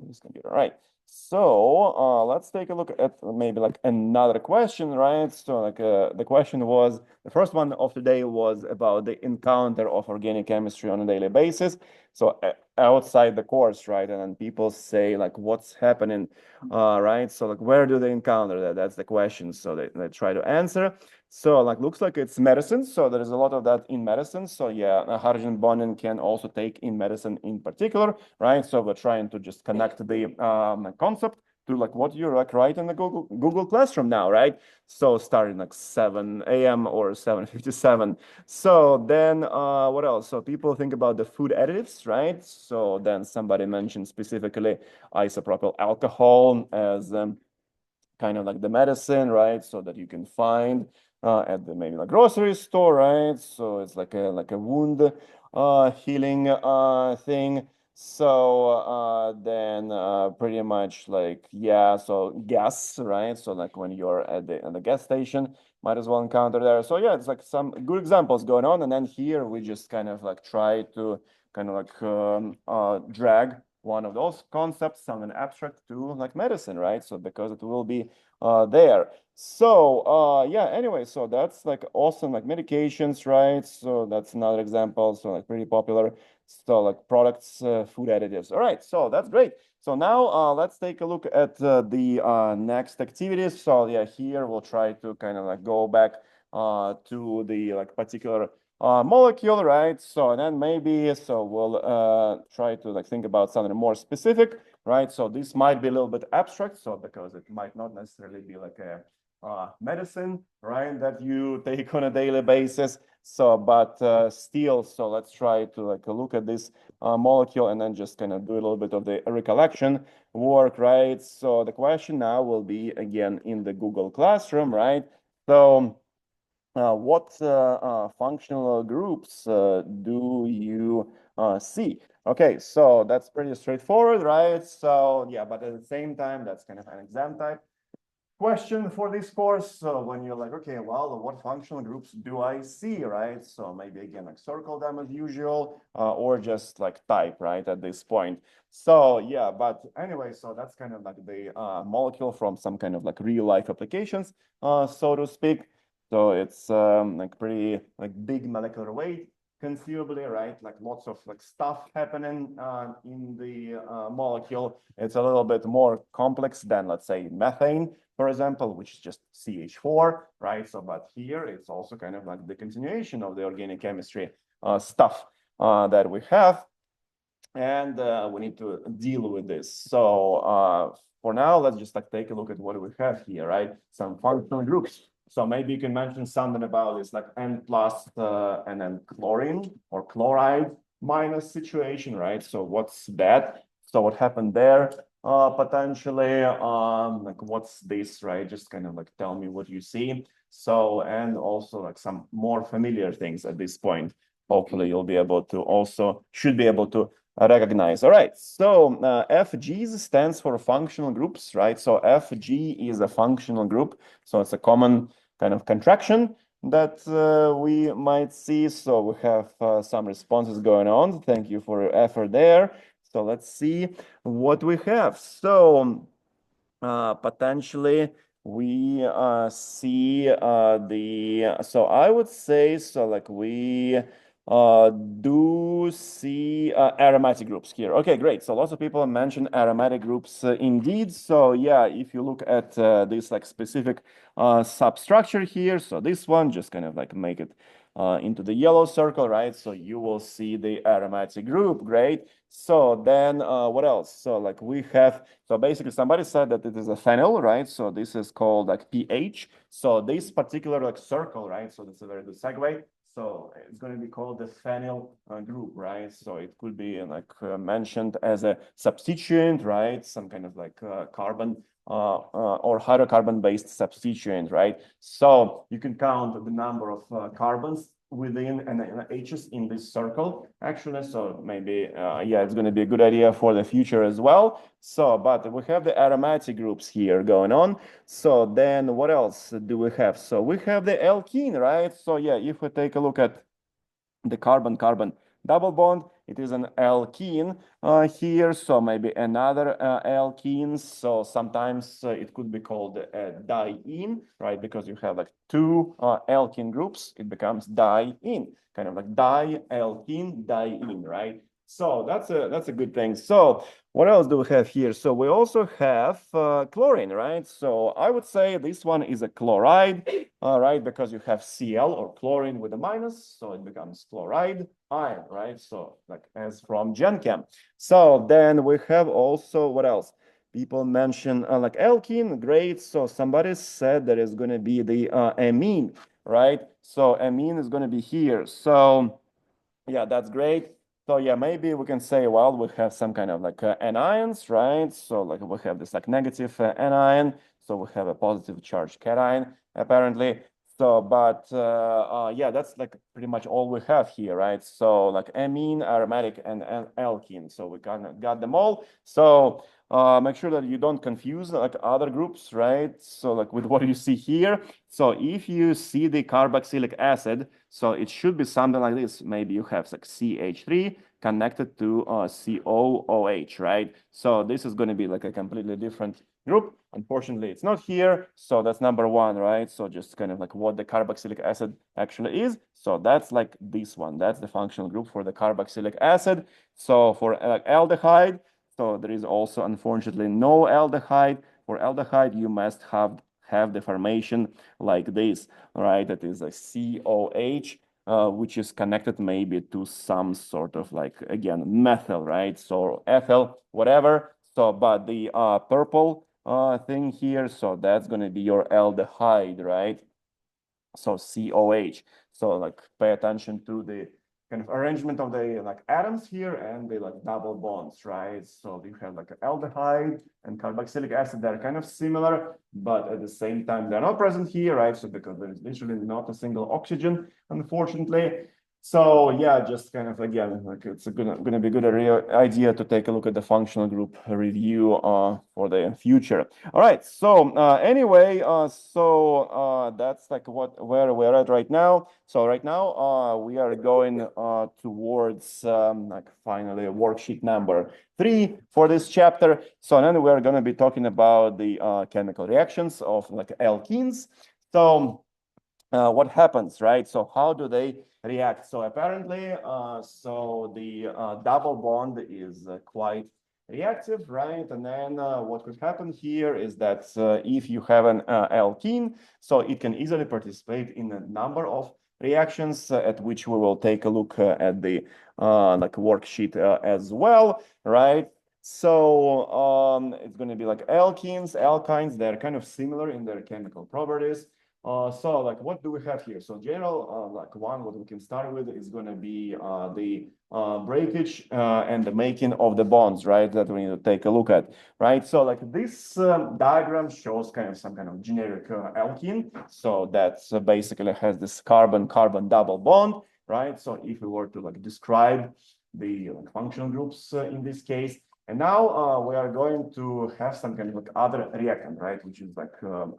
This computer, right? So let's take a look at maybe like another question, right? So like the question was, the first one of today was about the encounter of organic chemistry on a daily basis. So outside the course, right? And then people say like, what's happening, right? So like, where do they encounter that? That's the question. So they try to answer. So like, looks like it's medicine. So there is a lot of that in medicine. So yeah, hydrogen bonding can also take in medicine in particular, right? So we're trying to just connect the concept to like what you like write in the Google Classroom now, right? So starting like 7 a.m. or 7:57. So then what else? So people think about the food additives, right? So then somebody mentioned specifically isopropyl alcohol as kind of like the medicine, right? So that you can find at the maybe like grocery store, right? So it's like a wound healing thing. So then pretty much like yeah, so gas, right? So like when you're at the gas station, might as well encounter there. So yeah, it's like some good examples going on, and then here we just kind of like try to kind of like drag one of those concepts, something abstract, to like medicine, right? So because it will be there. So yeah, anyway, so that's like awesome, like medications, right? So that's another example. So like pretty popular. So like products, food additives. All right, so that's great. So now let's take a look at the next activities. So yeah, here we'll try to kind of like go back to the like particular molecule, right? So and then maybe so we'll try to like think about something more specific, right? So this might be a little bit abstract, so because it might not necessarily be like a medicine, right, that you take on a daily basis. So, but still, so let's try to like look at this molecule and then just kind of do a little bit of the recollection work, right? So the question now will be again in the Google Classroom, right? So what functional groups do you see? Okay, so that's pretty straightforward, right? So yeah, but at the same time, that's kind of an exam type question for this course. So when you're like, okay, well, what functional groups do I see, right? So maybe again, like circle them as usual, or just like type, right, at this point. So yeah, but anyway, so that's kind of like the molecule from some kind of like real life applications, so to speak. So it's like pretty like big molecular weight, conceivably, right? Like lots of like stuff happening in the molecule. It's a little bit more complex than, let's say, methane, for example, which is just CH4, right? So, but here it's also kind of like the continuation of the organic chemistry stuff that we have, and we need to deal with this. So for now, let's just like take a look at what we have here, right? Some functional groups. So maybe you can mention something about this like N plus and then chlorine or chloride minus situation, right? So what's that? So what happened there? Potentially, like what's this, right? Just kind of like tell me what you see. So, and also like some more familiar things at this point. Hopefully you'll be able to also, should be able to recognize. All right, so FGs stands for functional groups, right? So FG is a functional group. So it's a common kind of contraction that we might see. So we have some responses going on. Thank you for your effort there. So let's see what we have. So potentially we see so I would say, so like we do see aromatic groups here. Okay, great. So lots of people mention aromatic groups indeed. So yeah, if you look at this like specific substructure here, so this one, just kind of like make it into the yellow circle, right? So you will see the aromatic group. Great. So then what else? So like we have, so basically somebody said that it is a phenyl, right? So this is called like pH. So this particular like circle, right? So that's a very good segue. So it's going to be called the phenyl group, right? So it could be like mentioned as a substituent, right? Some kind of like carbon or hydrocarbon-based substituent, right? So you can count the number of carbons within and H's in this circle, actually. So maybe, yeah, it's going to be a good idea for the future as well. So, but we have the aromatic groups here going on. So then what else do we have? So we have the alkene, right? So yeah, if we take a look at the carbon-carbon double bond, it is an alkene here, so maybe another alkenes. So sometimes it could be called a diene, right? Because you have like two alkene groups, it becomes diene, kind of like dialkene, diene, right? So that's a good thing. So what else do we have here? So we also have chlorine, right? So I would say this one is a chloride, right? Because you have Cl or chlorine with a minus, so it becomes chloride ion, right? So like as from GenChem. So then we have also, what else? People mention like alkene, great. So somebody said there is going to be the amine, right? So amine is going to be here. So yeah, that's great. So yeah, maybe we can say, well, we have some kind of like anions, right? So like we have this like negative anion. So we have a positive charge cation, apparently. So, but yeah, that's like pretty much all we have here, right? So like amine, aromatic, and alkene. So we kind of got them all. So make sure that you don't confuse like other groups, right? So like with what you see here. So if you see the carboxylic acid, so it should be something like this. Maybe you have like CH3 connected to COOH, right? So this is going to be like a completely different group. Unfortunately, it's not here. So that's number one, right? So just kind of like what the carboxylic acid actually is. So that's like this one. That's the functional group for the carboxylic acid. So for aldehyde, so there is also unfortunately no aldehyde. For aldehyde, you must have the formation like this, right? That is a COH, which is connected maybe to some sort of like, again, methyl, right? So ethyl, whatever. So, but the purple thing here, so that's going to be your aldehyde, right? So COH. So like pay attention to the kind of arrangement of the like atoms here and the like double bonds, right? So you have like aldehyde and carboxylic acid that are kind of similar, but at the same time they're not present here, right? So because there is literally not a single oxygen, unfortunately. So yeah, just kind of again, like it's gonna be a good idea to take a look at the functional group review for the future. All right. So anyway, that's like where we're at right now. So right now we are going towards like finally worksheet number 3 for this chapter. So then we're going to be talking about the chemical reactions of like alkenes. So what happens, right? So how do they react? So apparently, so the double bond is quite reactive, right? And then what could happen here is that if you have an alkene, so it can easily participate in a number of reactions at which we will take a look at the like worksheet as well, right? So it's going to be like alkenes, alkynes. They're kind of similar in their chemical properties. So like what do we have here? So general, like what we can start with is going to be the breakage and the making of the bonds, right? That we need to take a look at, right? So like this diagram shows kind of some kind of generic alkene. So that basically has this carbon-carbon double bond, right? So if we were to like describe the like, functional groups in this case, and now we are going to have some kind of like other reactant, right? Which is like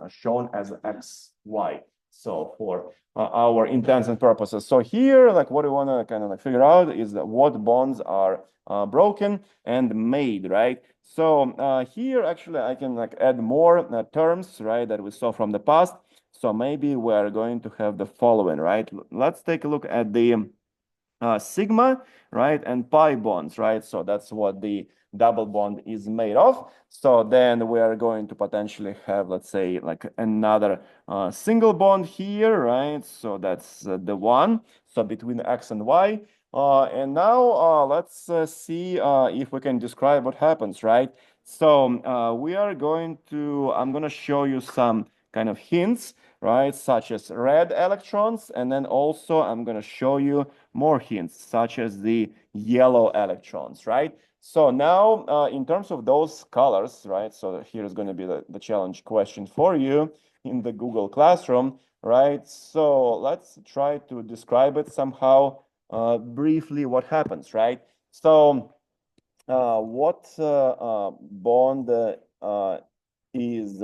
shown as XY. So for our intents and purposes. So here, like what we want to kind of like figure out is that what bonds are broken and made, right? So here actually I can like add more terms, right? That we saw from the past. So maybe we're going to have the following, right? Let's take a look at the sigma, right? And pi bonds, right? So that's what the double bond is made of. So then we are going to potentially have, let's say, like another single bond here, right? So that's the one. So between X and Y. And now let's see if we can describe what happens, right? So we are going to, I'm going to show you some kind of hints, right? Such as red electrons. And then also I'm going to show you more hints, such as the yellow electrons, right? So now, in terms of those colors, right? So here's going to be the challenge question for you in the Google Classroom, right? So let's try to describe it somehow briefly what happens, right? So what bond is,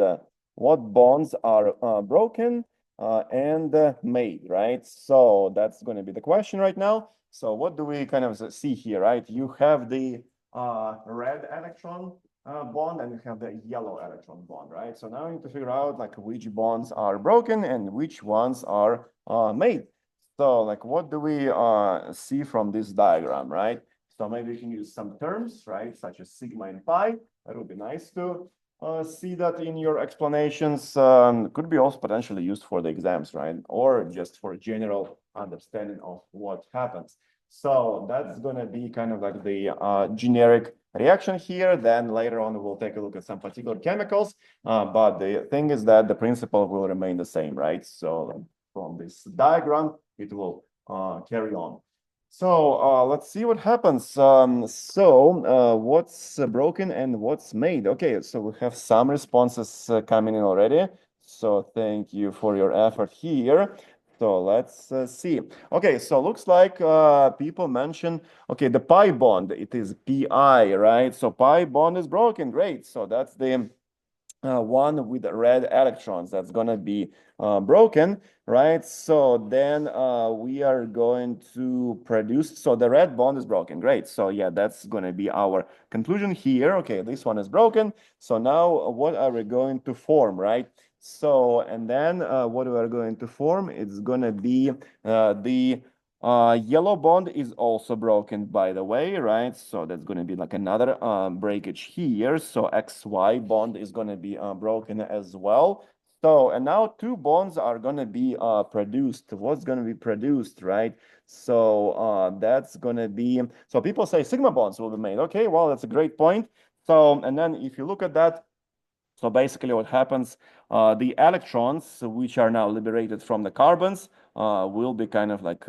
what bonds are broken and made, right? So that's going to be the question right now. So what do we kind of see here, right? You have the red electron bond and you have the yellow electron bond, right? So now we need to figure out like which bonds are broken and which ones are made. So like what do we see from this diagram, right? So maybe we can use some terms, right? Such as sigma and pi. That would be nice to see that in your explanations. Could be also potentially used for the exams, right? Or just for general understanding of what happens. So that's going to be kind of like the generic reaction here. Then later on, we'll take a look at some particular chemicals. But the thing is that the principle will remain the same, right? So from this diagram, it will carry on. So let's see what happens. What's broken and what's made? Okay, so we have some responses coming in already. So thank you for your effort here. So let's see. Okay, so looks like people mention, okay, the pi bond, it is pi, right? So pi bond is broken, great. So that's the one with red electrons that's going to be broken, right? So then we are going to produce, so the red bond is broken, great. So yeah, that's going to be our conclusion here. Okay, this one is broken. So now what are we going to form, right? So, and then what we are going to form, it's going to be the yellow bond is also broken, by the way, right? So that's going to be like another breakage here. So XY bond is going to be broken as well. So, and now two bonds are going to be produced. What's going to be produced, right? So that's going to be, so people say sigma bonds will be made. Okay, well, that's a great point. So, and then if you look at that, so basically what happens, the electrons, which are now liberated from the carbons, will be kind of like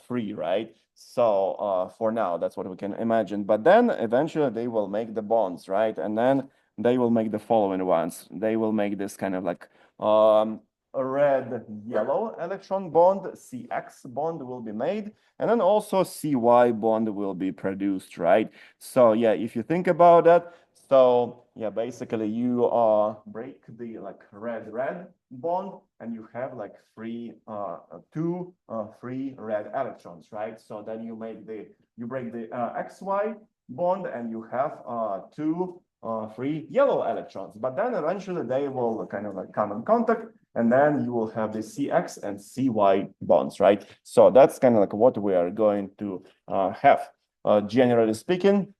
free, right? So for now, that's what we can imagine. But then eventually they will make the bonds, right? And then they will make the following ones. They will make this kind of like a red-yellow electron bond, CX bond will be made, and then also CY bond will be produced, right? So yeah, if you think about that, so yeah, basically you break the like red bond and you have like two free red electrons, right? So then you break the XY bond and you have two free yellow electrons. But then eventually they will kind of like come in contact and then you will have the CX and CY bonds, right? So that's kind of like what we are going to have. Generally speaking,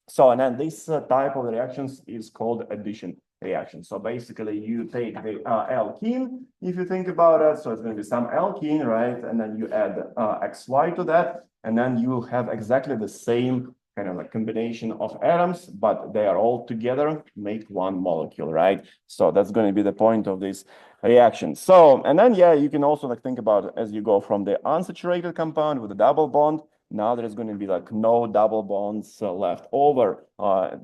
so, and then this type of reactions is called addition reaction. So basically you take the alkene, if you think about it, so it's going to be some alkene, right? And then you add XY to that, and then you have exactly the same kind of like combination of atoms, but they are all together, make one molecule, right? So that's going to be the point of this reaction. So, and then, yeah, you can also like think about it as you go from the unsaturated compound with a double bond. Now there's going to be like no double bonds left over.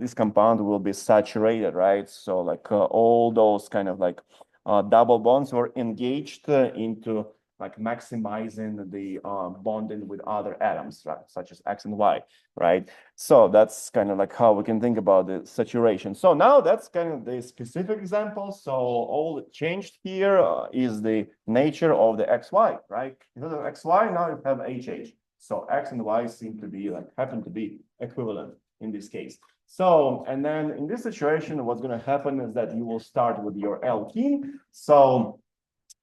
This compound will be saturated, right? So like all those kind of like double bonds were engaged into like maximizing the bonding with other atoms, right? Such as X and Y, right? So that's kind of like how we can think about the saturation. So now that's kind of the specific example. So all that changed here is the nature of the XY, right? Instead of XY, now you have HH. So X and Y seem to be like happen to be equivalent in this case. So, and then in this situation, what's going to happen is that you will start with your alkene. So,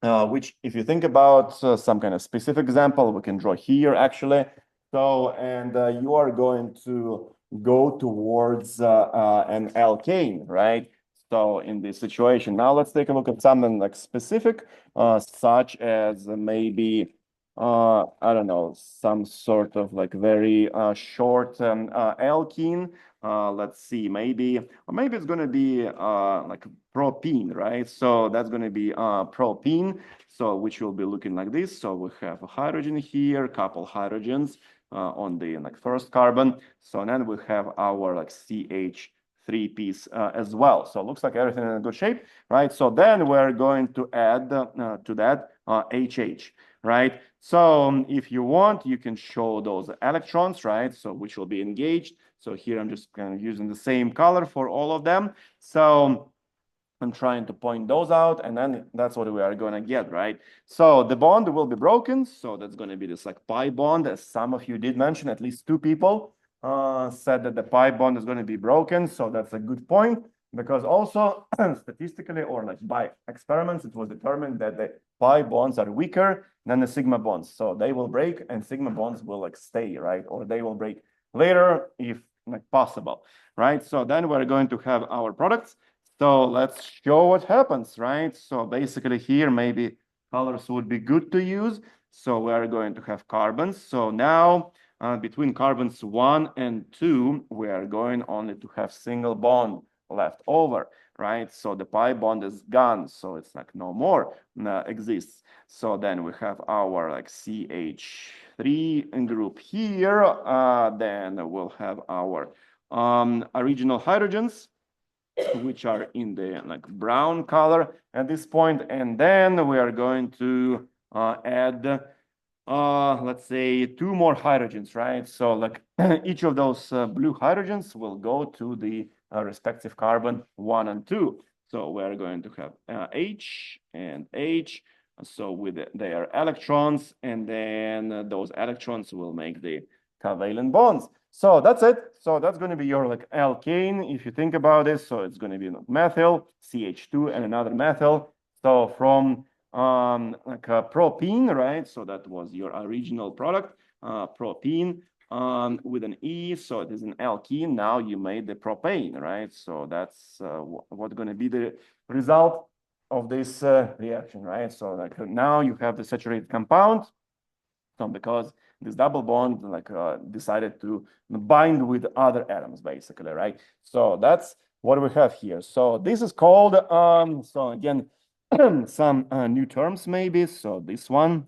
which if you think about some kind of specific example, we can draw here actually. So, and you are going to go towards an alkane, right? So in this situation, now let's take a look at something like specific, such as maybe I don't know, some sort of like very short alkene. Let's see, maybe, or maybe it's going to be like propene, right? So that's going to be propene, so which will be looking like this. So we have a hydrogen here, couple hydrogens on the like first carbon. So then we have our like CH3 piece as well. So it looks like everything in good shape, right? So then we're going to add to that HH, right? So if you want, you can show those electrons, right? So which will be engaged. So here I'm just kind of using the same color for all of them. So I'm trying to point those out, and then that's what we are going to get, right? So the bond will be broken. So that's going to be this like pi bond, as some of you did mention, at least 2 people said that the pi bond is going to be broken. So that's a good point, because also statistically or like by experiments, it was determined that the pi bonds are weaker than the sigma bonds. So they will break and sigma bonds will like stay, right? Or they will break later if like possible, right? So then we're going to have our products. So let's show what happens, right? So basically here, maybe colors would be good to use. So we're going to have carbons. So now between carbons 1 and 2, we are going only to have single bond left over, right? So the pi bond is gone. So it's like no more exists. So then we have our like CH3 group here. Then we'll have our original hydrogens, which are in the like brown color at this point. And then we are going to add, let's say 2 more hydrogens, right? So like each of those blue hydrogens will go to the respective carbon 1 and 2. So we're going to have H and H. So with their electrons, and then those electrons will make the covalent bonds. So that's it. So that's going to be your like alkane, if you think about it. So it's going to be methyl, CH2, and another methyl. So from like a propene, right? So that was your original product, propene with an E. So it is an alkene. Now you made the propane, right? So that's what's going to be the result of this reaction, right? So like now you have the saturated compound. So because this double bond like decided to bind with other atoms, basically, right? So that's what we have here. So this is called, so again, some new terms maybe. So this one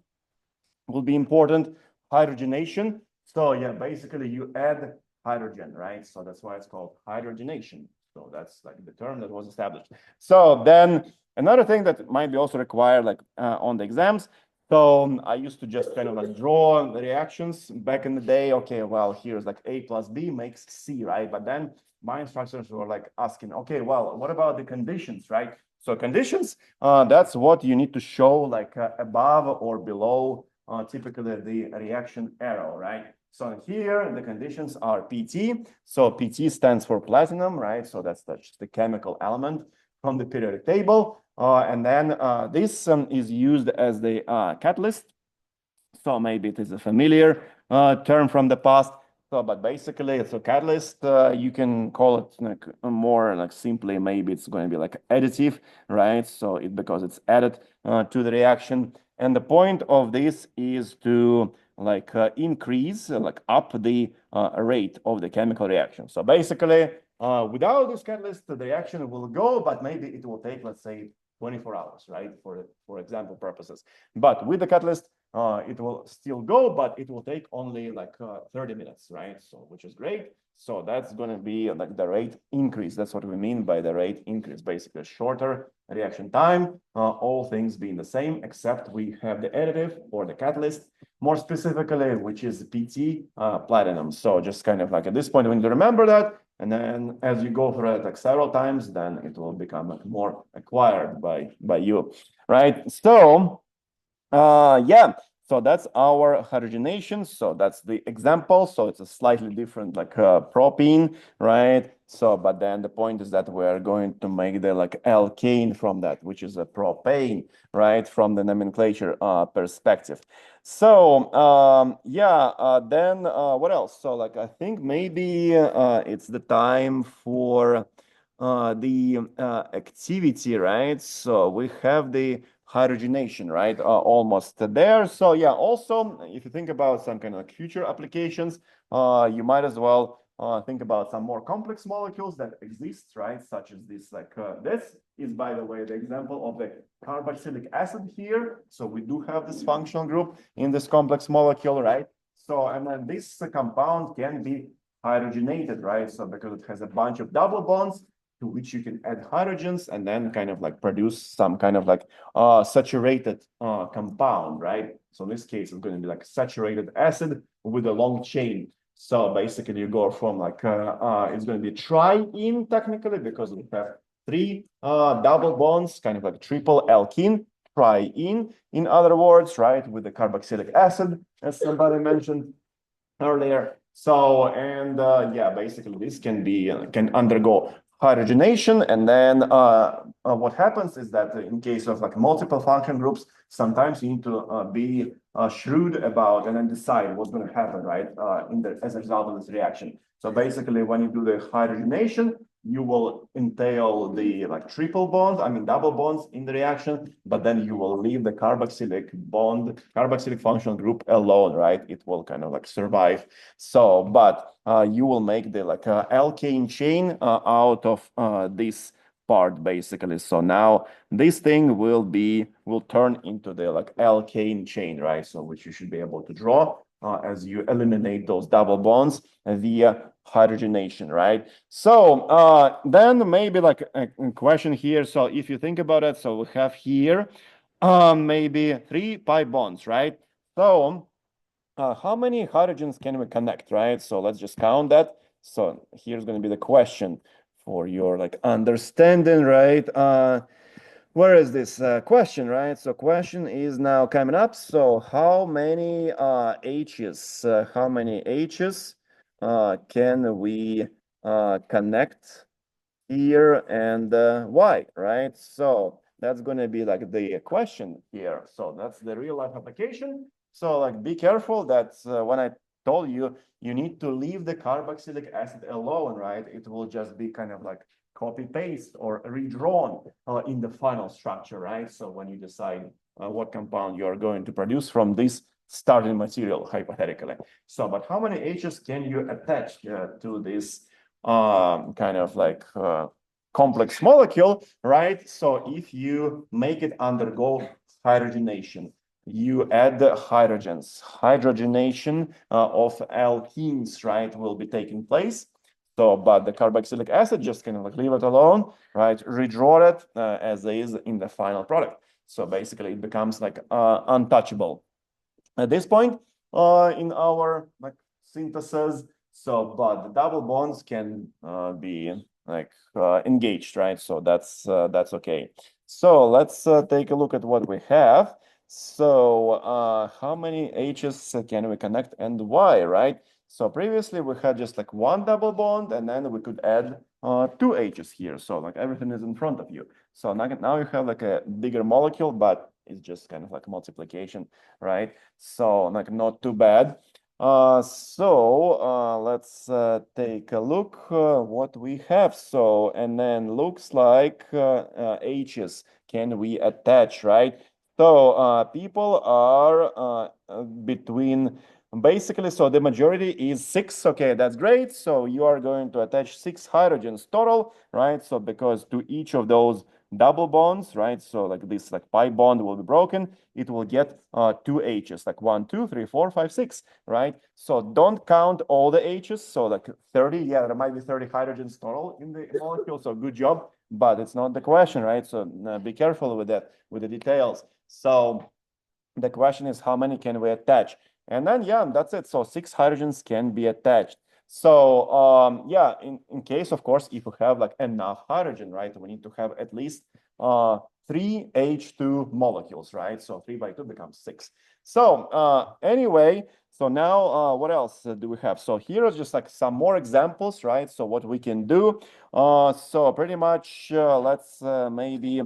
will be important, hydrogenation. So yeah, basically you add hydrogen, right? So that's why it's called hydrogenation. So that's like the term that was established. So then another thing that might be also required like on the exams. So I used to just kind of like draw the reactions back in the day. Okay, well, here's like A plus B makes C, right? But then my instructors were like asking, okay, well, what about the conditions, right? So conditions, that's what you need to show like above or below typically the reaction arrow, right? So here the conditions are PT. So PT stands for platinum, right? So that's just the chemical element from the periodic table. And then this is used as the catalyst. So maybe it is a familiar term from the past. So, but basically it's a catalyst. You can call it like more like simply, maybe it's going to be like additive, right? So because it's added to the reaction. And the point of this is to like increase, like up the rate of the chemical reaction. So basically, without this catalyst, the reaction will go, but maybe it will take, let's say, 24 hours, right? For example purposes. But with the catalyst, it will still go, but it will take only like 30 minutes, right? So, which is great. So that's going to be like the rate increase. That's what we mean by the rate increase, basically shorter reaction time, all things being the same, except we have the additive or the catalyst, more specifically, which is PT platinum. So just kind of like at this point, we need to remember that. And then as you go through it like several times, then it will become like more acquired by you, right? So yeah, so that's our hydrogenation. So that's the example. So it's a slightly different like propene, right? So, but then the point is that we're going to make the like alkane from that, which is a propane, right? From the nomenclature perspective. So yeah, then what else? So like I think maybe it's the time for the activity, right? So we have the hydrogenation, right? Almost there. So yeah, also, if you think about some kind of like future applications, you might as well think about some more complex molecules that exist, right? Such as this, like this is, by the way, the example of the carboxylic acid here. So we do have this functional group in this complex molecule, right? So, and then this compound can be hydrogenated, right? So because it has a bunch of double bonds, to which you can add hydrogens and then kind of like produce some kind of like saturated compound, right? So in this case, it's going to be like saturated acid with a long chain. So basically you go from like, it's going to be triene technically because we have three double bonds, kind of like triple alkene, triene, in other words, right, with the carboxylic acid, as somebody mentioned earlier. So, and yeah, basically this can undergo hydrogenation, and then what happens is that in case of like multiple function groups, sometimes you need to be shrewd about and then decide what's going to happen, right, as a result of this reaction. So basically, when you do the hydrogenation, you will entail the like triple bonds, I mean double bonds in the reaction, but then you will leave the carboxylic functional group alone, right? It will kind of like survive. So, but you will make the like alkane chain out of this part basically. So now this thing will turn into the like alkane chain, right? So which you should be able to draw as you eliminate those double bonds via hydrogenation, right? So then maybe like a question here. So if you think about it, so we have here maybe 3 pi bonds, right? So how many hydrogens can we connect, right? So let's just count that. So here's going to be the question for your like understanding, right? Where is this question, right? So question is now coming up. So how many H's, can we connect here and why, right? So that's going to be like the question here. So that's the real life application. So like be careful that when I told you, you need to leave the carboxylic acid alone, right? It will just be kind of like copy paste or redrawn in the final structure, right? So when you decide what compound you are going to produce from this starting material, hypothetically. So, but how many H's can you attach to this kind of like complex molecule, right? So if you make it undergo hydrogenation, you add the hydrogens. Hydrogenation of alkenes, right, will be taking place. So, but the carboxylic acid just kind of like leave it alone, right? Redraw it as is in the final product. So basically, it becomes like untouchable at this point in our like synthesis. So, but the double bonds can be like engaged, right? So that's okay. So let's take a look at what we have. So how many H's can we connect and why, right? So previously we had just like one double bond, and then we could add two H's here. So like everything is in front of you. So now you have like a bigger molecule, but it's just kind of like multiplication, right? So like not too bad. Let's take a look what we have. So, and then looks like H's can we attach, right? So people are between basically, so the majority is 6. Okay, that's great. So you are going to attach 6 hydrogens total, right? So because to each of those double bonds, right? So like this like pi bond will be broken, it will get 2 H's, like 1, 2, 3, 4, 5, 6, right? So don't count all the H's. So like 30, yeah, there might be 30 hydrogens total in the molecule. So good job, but it's not the question, right? So be careful with that, with the details. So the question is how many can we attach? And then, yeah, that's it. So 6 hydrogens can be attached. So yeah, in case, of course, if we have like enough hydrogen, right, we need to have at least 3 H2 molecules, right? So 3 by 2 becomes 6. So anyway, so now what else do we have? So here are just like some more examples, right? So what we can do. So pretty much let's maybe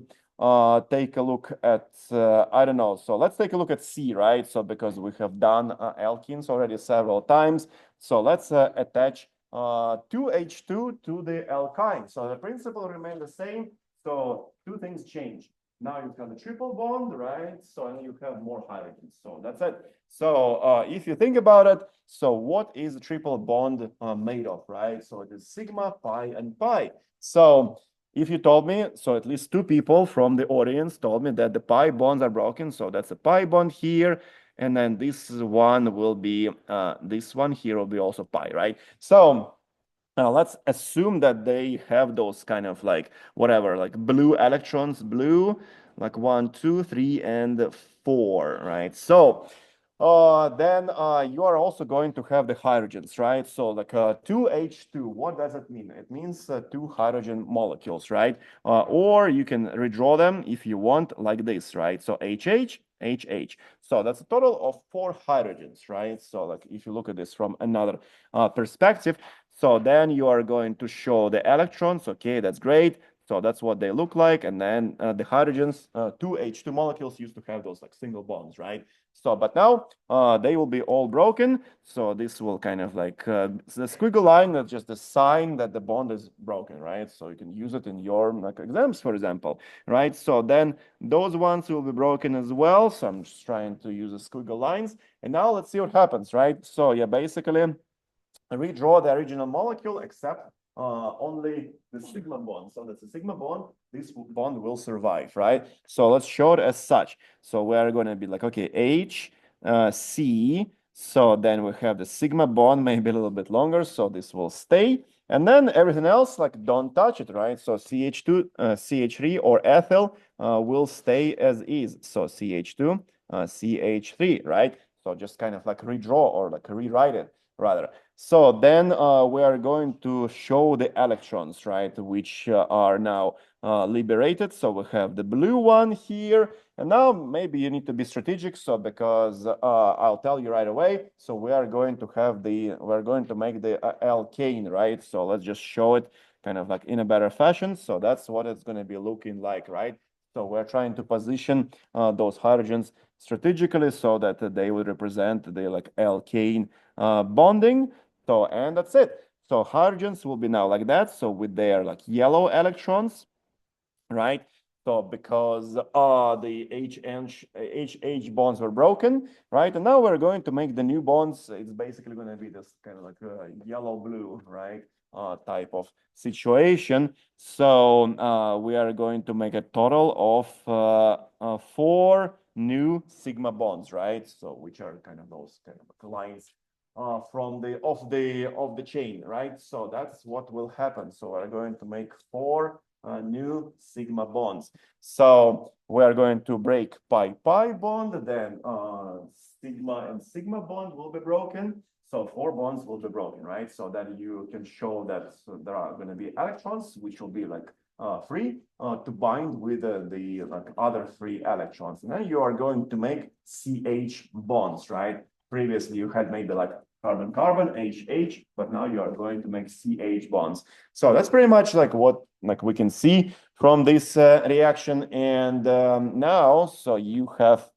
take a look at, I don't know. So let's take a look at C, right? So because we have done alkenes already several times. So let's attach 2H2 to the alkyne. So the principle remains the same. So two things change. Now you have a triple bond, right? So and you have more hydrogens. So that's it. So if you think about it, so what is a triple bond made of, right? So it is sigma, pi, and pi. So if you told me, so at least 2 people from the audience told me that the pi bonds are broken. So that's a pi bond here. And then this one will be, this one here will be also pi, right? So now let's assume that they have those kind of like, whatever, like blue electrons, blue, like 1, 2, 3, and 4, right? So then you are also going to have the hydrogens, right? So like 2H2, what does it mean? It means two hydrogen molecules, right? Or you can redraw them if you want like this, right? So HH, HH. So that's a total of 4 hydrogens, right? So like if you look at this from another perspective, so then you are going to show the electrons. Okay, that's great. So that's what they look like. And then the hydrogens, 2H2 molecules used to have those like single bonds, right? So, but now they will be all broken. So this will kind of like the squiggle line, that's just a sign that the bond is broken, right? So you can use it in your like exams, for example, right? So then those ones will be broken as well. So I'm just trying to use the squiggle lines. And now let's see what happens, right? So yeah, basically redraw the original molecule except only the sigma bond. So that's a sigma bond. This bond will survive, right? So let's show it as such. So we're going to be like, okay, H, C. So then we have the sigma bond, maybe a little bit longer. So this will stay. And then everything else, like don't touch it, right? So CH2, CH3 or ethyl will stay as is. So CH2, CH3, right? So just kind of like redraw or like rewrite it rather. So then we are going to show the electrons, right, which are now liberated. So we have the blue one here. And now maybe you need to be strategic. So because I'll tell you right away. So we're going to make the alkane, right? So let's just show it kind of like in a better fashion. So that's what it's going to be looking like, right? So we're trying to position those hydrogens strategically so that they will represent the like alkane bonding. So, and that's it. So hydrogens will be now like that. So with their like yellow electrons, right? So because the HH bonds were broken, right? And now we're going to make the new bonds. It's basically going to be this kind of like a yellow-blue, right? Type of situation. So we are going to make a total of 4 new sigma bonds, right? So which are kind of those kind of lines from the chain, right? So that's what will happen. So we're going to make 4 new sigma bonds. So we are going to break pi-pi bond, then sigma and sigma bond will be broken. So 4 bonds will be broken, right? So then you can show that there are going to be electrons, which will be like free to bind with the like other 3 electrons. And then you are going to make CH bonds, right? Previously, you had maybe like carbon-carbon, HH, but now you are going to make CH bonds. So that's pretty much like what like we can see from this reaction. And now, so you have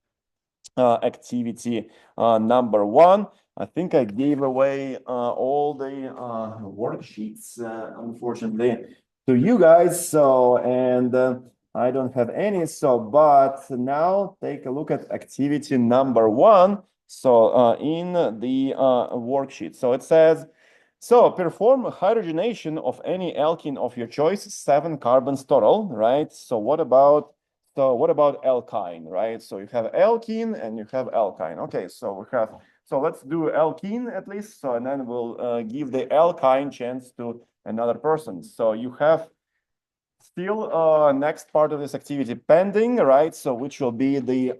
activity number 1. I think I gave away all the worksheets, unfortunately, to you guys. So, and I don't have any. So, but now take a look at activity number 1. So, in the worksheet, so it says, so perform hydrogenation of any alkene of your choice, 7 carbons total, right? So what about alkyne, right? So you have alkene and you have alkyne. Okay, so let's do alkene at least. So and then we'll give the alkyne chance to another person. So you have still next part of this activity pending, right? So which will be the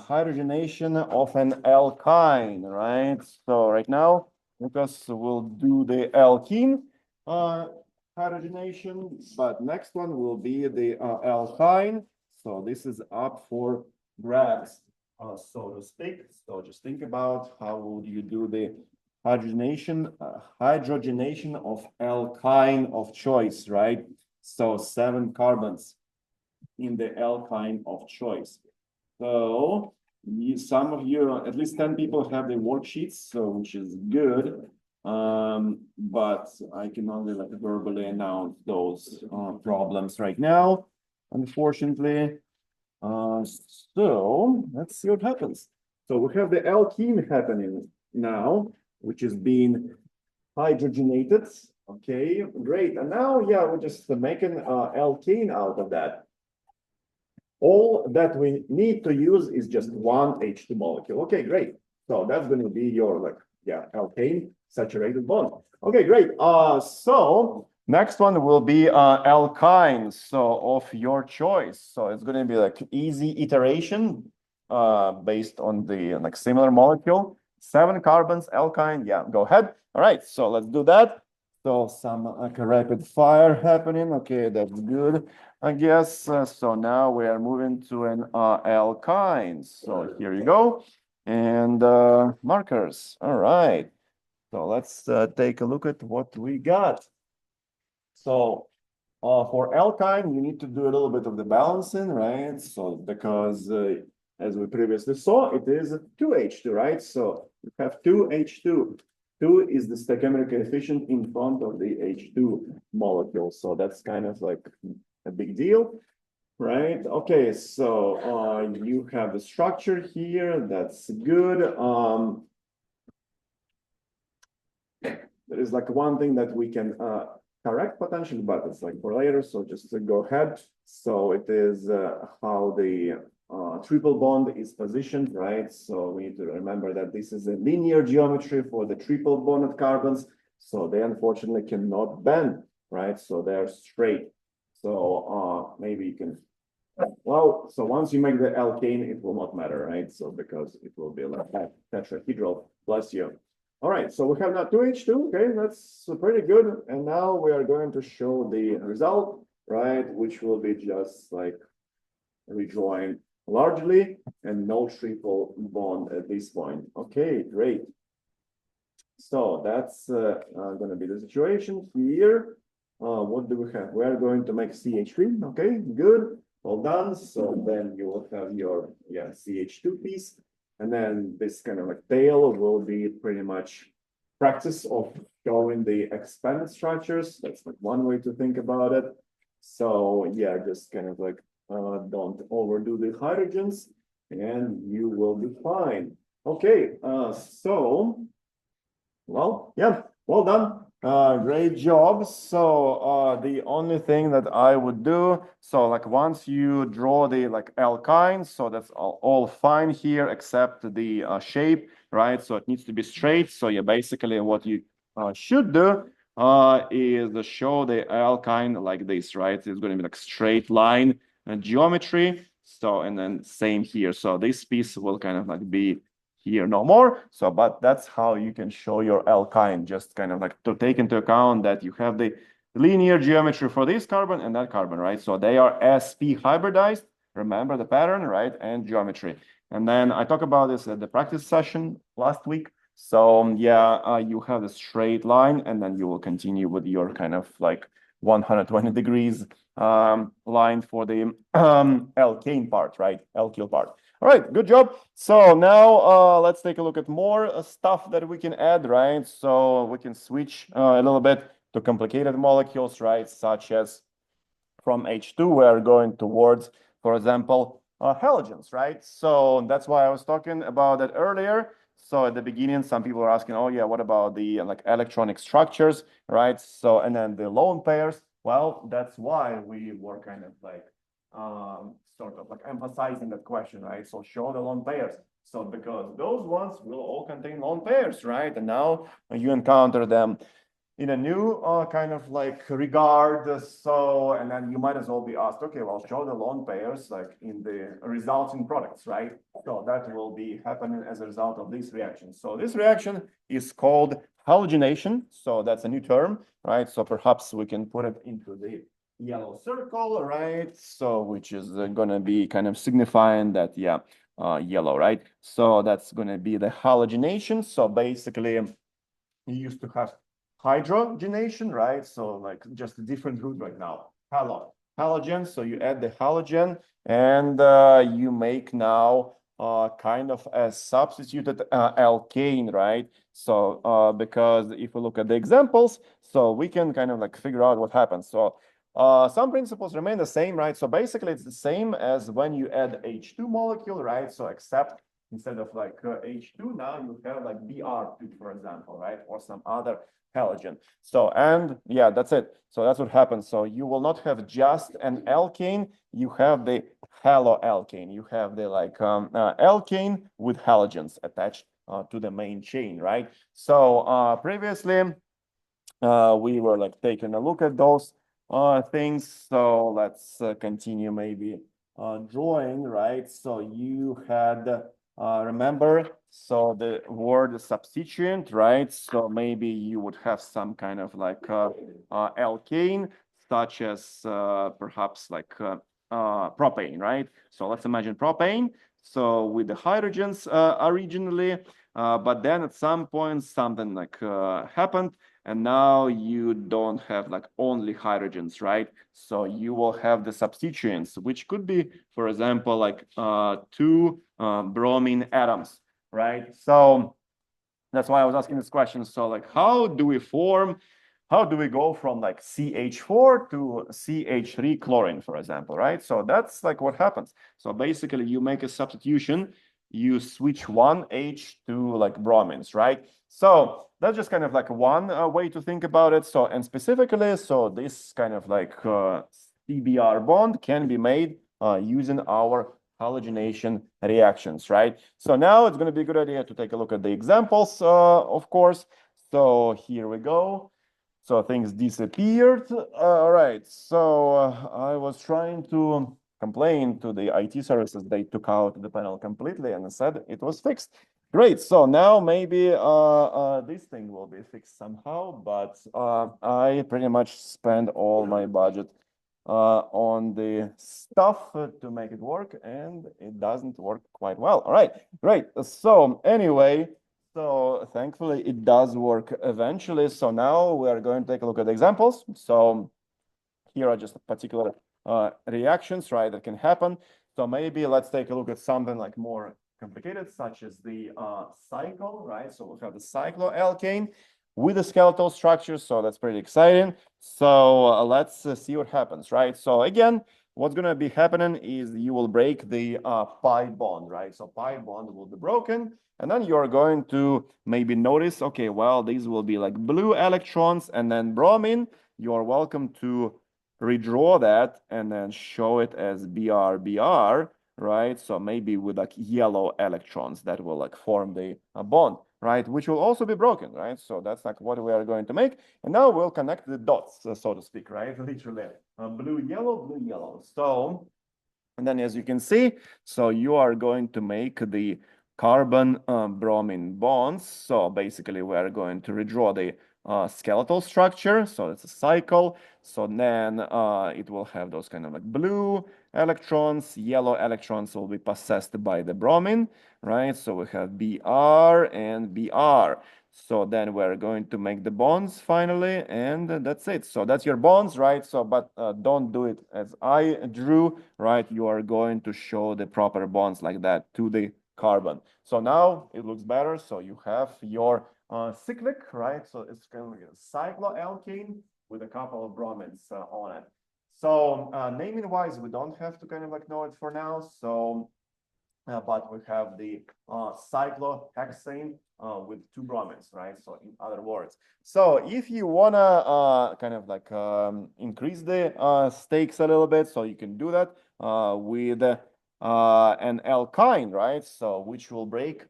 hydrogenation of an alkyne, right? So right now, Lucas will do the alkene hydrogenation, but next one will be the alkyne. So this is up for grabs, so to speak. So just think about how would you do the hydrogenation of alkyne of choice, right? So 7 carbons in the alkyne of choice. So some of you, at least 10 people have the worksheets, so which is good. But I can only like verbally announce those problems right now, unfortunately. So let's see what happens. So we have the alkene happening now, which is being hydrogenated. Okay, great. And now, yeah, we're just making alkane out of that. All that we need to use is just one H2 molecule. Okay, great. So that's going to be your like, yeah, alkane saturated bond. Okay, great. So next one will be alkynes, so of your choice. So it's going to be like easy iteration. based on the like similar molecule. 7 carbons, alkyne. Yeah, go ahead. All right, so let's do that. So some like a rapid fire happening. Okay, that's good, I guess. So now we are moving to an alkyne. So here you go. And markers. All right. So let's take a look at what we got. So for alkyne, you need to do a little bit of the balancing, right? So because as we previously saw, it is 2H2, right? So you have 2H2. 2 is the stoichiometric coefficient in front of the H2 molecule. So that's kind of like a big deal, right? Okay, so you have the structure here. That's good. There is like one thing that we can correct potentially, but it's like for later. So just to go ahead. So it is how the triple bond is positioned, right? So we need to remember that this is a linear geometry for the triple bonded carbons. So they unfortunately cannot bend, right? So they're straight. So maybe you can, well, so once you make the alkane, it will not matter, right? So because it will be like tetrahedral, bless you. All right, so we have now 2H2, okay, that's pretty good. And now we are going to show the result, right, which will be just like rejoin largely and no triple bond at this point. Okay, great. So that's going to be the situation here. What do we have? We are going to make CH3, okay, good, well done. So then you will have your, yeah, CH2 piece. And then this kind of like tail will be pretty much practice of showing the expanded structures. That's like one way to think about it. So yeah, just kind of like don't overdo the hydrogens and you will be fine. Okay, so, well, yeah, well done. Great job. So the only thing that I would do, so like once you draw the like alkynes, so that's all fine here except the shape, right? So it needs to be straight. So yeah, basically what you should do is show the alkyne like this, right? It's going to be like straight line geometry. So and then same here. So this piece will kind of like be here no more. So, but that's how you can show your alkyne, just kind of like to take into account that you have the linear geometry for this carbon and that carbon, right? So they are sp hybridized. Remember the pattern, right? And geometry. And then I talked about this at the practice session last week. So yeah, you have a straight line and then you will continue with your kind of like 120 degrees line for the alkane part, right? Alkyl part. All right, good job. So now let's take a look at more stuff that we can add, right? So we can switch a little bit to complicated molecules, right? Such as from H2, we are going towards, for example, halogens, right? So that's why I was talking about that earlier. So at the beginning, some people are asking, oh yeah, what about the like electronic structures, right? So, and then the lone pairs. Well, that's why we were kind of like sort of like emphasizing that question, right? So show the lone pairs. So because those ones will all contain lone pairs, right? And now you encounter them in a new kind of like regard. So, and then you might as well be asked, okay, well, show the lone pairs like in the resulting products, right? So that will be happening as a result of this reaction. So this reaction is called halogenation. So that's a new term, right? So perhaps we can put it into the yellow circle, right? So which is going to be kind of signifying that, yeah, yellow, right? So that's going to be the halogenation. So basically, you used to have hydrogenation, right? So like just a different root right now. Halogen. So you add the halogen and you make now kind of a substituted alkane, right? So because if we look at the examples, so we can kind of like figure out what happens. So some principles remain the same, right? So basically it's the same as when you add H2 molecule, right? So except instead of like H2, now you have like Br2, for example, right? Or some other halogen. So, and yeah, that's it. So that's what happens. So you will not have just an alkane, you have the haloalkane. You have the like alkane with halogens attached to the main chain, right? So previously, we were like taking a look at those things. So let's continue maybe drawing, right? So you had, remember, so the word substituent, right? So maybe you would have some kind of like alkane, such as perhaps like propane, right? So let's imagine propane. So with the hydrogens originally, but then at some point something like happened, and now you don't have like only hydrogens, right? So you will have the substituents, which could be, for example, like two bromine atoms, right? So that's why I was asking this question. So like, how do we go from like CH4 to CH3 chlorine, for example, right? So that's like what happens. So basically you make a substitution, you switch one H to like bromines, right? So that's just kind of like one way to think about it. So, and specifically, so this kind of like CBr bond can be made using our halogenation reactions, right? So now it's going to be a good idea to take a look at the examples, of course. So here we go. So things disappeared. All right. So I was trying to complain to the IT services. They took out the panel completely and said it was fixed. Great. So now maybe this thing will be fixed somehow, but I pretty much spend all my budget on the stuff to make it work, and it doesn't work quite well. All right, great. So anyway, so thankfully it does work eventually. So now we are going to take a look at the examples. So here are just particular reactions, right, that can happen. So maybe let's take a look at something like more complicated, such as the cycle, right? So we have the cycloalkane with a skeletal structure. So that's pretty exciting. So let's see what happens, right? So again, what's going to be happening is you will break the pi bond, right? So pi bond will be broken. And then you're going to maybe notice, okay, well, these will be like blue electrons, and then bromine. You're welcome to redraw that and then show it as BR, right? So maybe with like yellow electrons that will like form the bond, right? Which will also be broken, right? So that's like what we are going to make. And now we'll connect the dots, so to speak, right? Literally blue, yellow. So, and then as you can see, so you are going to make the carbon bromine bonds. So basically we are going to redraw the skeletal structure. So it's a cycle. So then it will have those kind of like blue electrons, yellow electrons will be possessed by the bromine, right? So we have Br and Br. So then we're going to make the bonds finally, and that's it. So that's your bonds, right? So, but don't do it as I drew, right? You are going to show the proper bonds like that to the carbon. So now it looks better. So you have your cyclic, right? So it's going to be a cycloalkane with a couple of bromines on it. So naming wise, we don't have to kind of like know it for now. So but we have the cyclohexane with two bromines, right? So in other words, so if you wanna kind of like increase the stakes a little bit, so you can do that with an alkyne, right? So which will break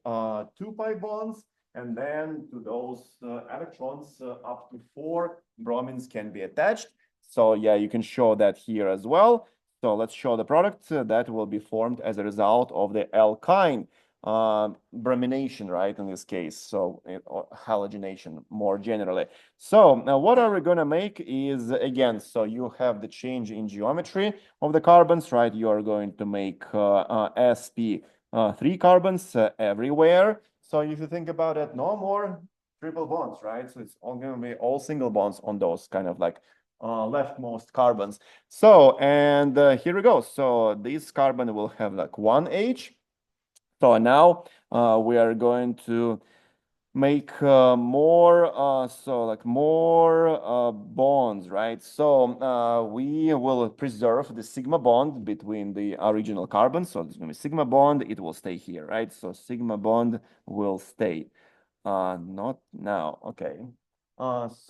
two pi bonds, and then to those electrons up to four bromines can be attached. So yeah, you can show that here as well. So let's show the product that will be formed as a result of the alkyne bromination, right, in this case, so or halogenation more generally. So now what are we going to make is, again, so you have the change in geometry of the carbons, right? You are going to make sp3 carbons everywhere. So if you think about it, no more triple bonds, right? So it's all going to be all single bonds on those kind of like leftmost carbons. So, and here we go. So this carbon will have like one H. So now we are going to make more, so like more bonds, right? So we will preserve the sigma bond between the original carbons. So there's going to be sigma bond. It will stay here, right? So sigma bond will stay. Not now. Okay. That's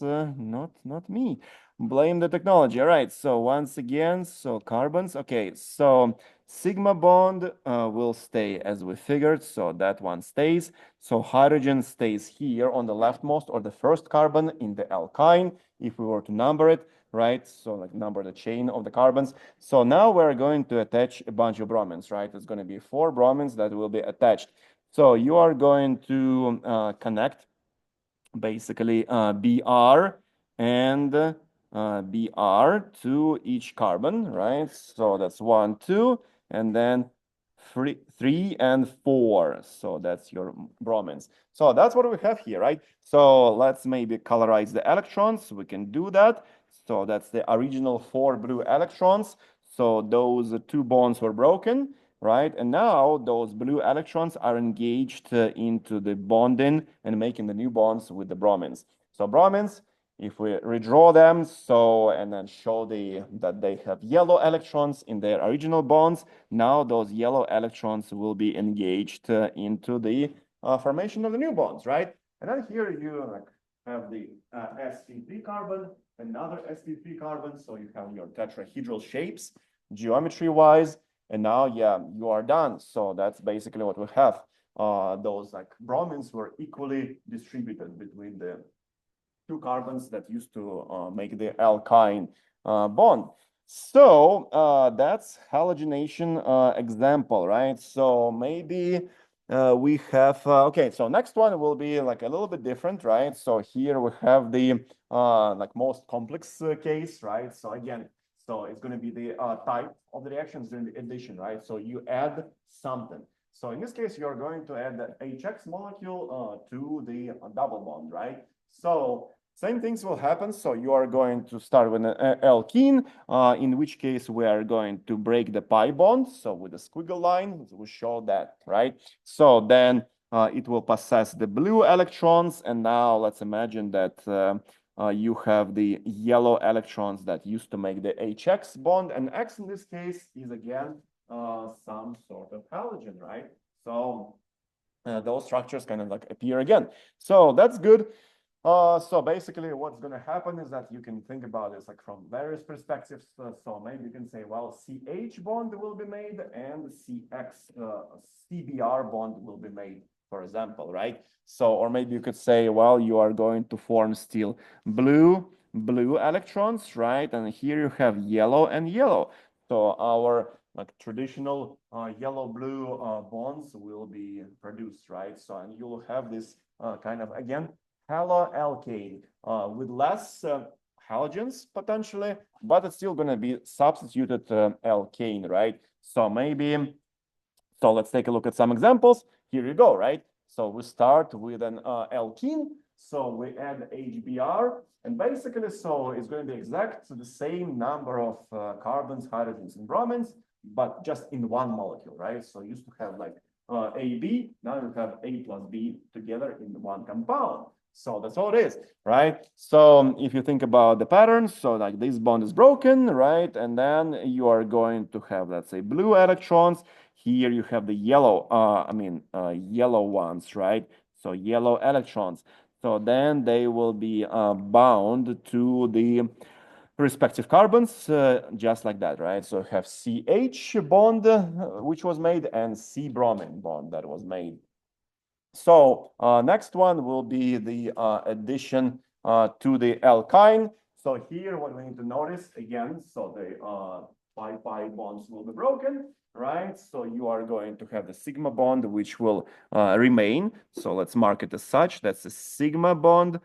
not me. Blame the technology. All right. So once again, so carbons. Okay. So sigma bond will stay as we figured. So that one stays. So hydrogen stays here on the leftmost or the first carbon in the alkyne, if we were to number it. right? So like number the chain of the carbons. So now we're going to attach a bunch of bromines, right? It's going to be 4 bromines that will be attached. So you are going to connect basically Br and Br to each carbon, right? So that's 1, 2, and then 3 and 4. So that's your bromines. So that's what we have here, right? So let's maybe colorize the electrons. We can do that. So that's the original 4 blue electrons. So those 2 bonds were broken, right? And now those blue electrons are engaged into the bonding and making the new bonds with the bromines. So bromines, if we redraw them, so and then show that they have yellow electrons in their original bonds, now those yellow electrons will be engaged into the formation of the new bonds, right? And then here you have the sp3 carbon, another sp3 carbon, so you have your tetrahedral shapes geometry-wise. And now, yeah, you are done. So that's basically what we have. Those like bromines were equally distributed between the 2 carbons that used to make the alkyne bond. So that's halogenation example, right? So maybe we have, okay, so next one will be like a little bit different, right? So here we have the like most complex case, right? So again, so it's going to be the type of the reactions during the addition, right? So you add something. So in this case, you're going to add the HX molecule to the double bond, right? So same things will happen. So you are going to start with an alkene, in which case we are going to break the pi bond. So with the squiggle line, we show that, right? So then it will possess the blue electrons. And now let's imagine that you have the yellow electrons that used to make the HX bond. And X in this case is again some sort of halogen, right? So those structures kind of like appear again. So that's good. So basically what's going to happen is that you can think about this like from various perspectives. So maybe you can say, well, CH bond will be made and CX, CBr bond will be made, for example, right? So, or maybe you could say, well, you are going to form still blue electrons, right? And here you have yellow and yellow. So our like traditional yellow-blue bonds will be produced, right? So, and you will have this kind of, again, haloalkane with less halogens potentially, but it's still going to be substituted alkane, right? So maybe, so let's take a look at some examples. Here you go, right? So we start with an alkene. So we add HBr, and basically, so it's going to be exact the same number of carbons, hydrogens, and bromines, but just in one molecule, right? So you used to have like AB, now you have A plus B together in one compound. So that's all it is, right? So if you think about the pattern, so like this bond is broken, right? And then you are going to have, let's say, blue electrons. Here you have the yellow, yellow ones, right? So yellow electrons. So then they will be bound to the respective carbons, just like that, right? So you have CH bond, which was made, and C bromine bond that was made. So next one will be the addition to the alkyne. So here what we need to notice again, so the pi bonds will be broken, right? So you are going to have the sigma bond, which will remain. So let's mark it as such. That's a sigma bond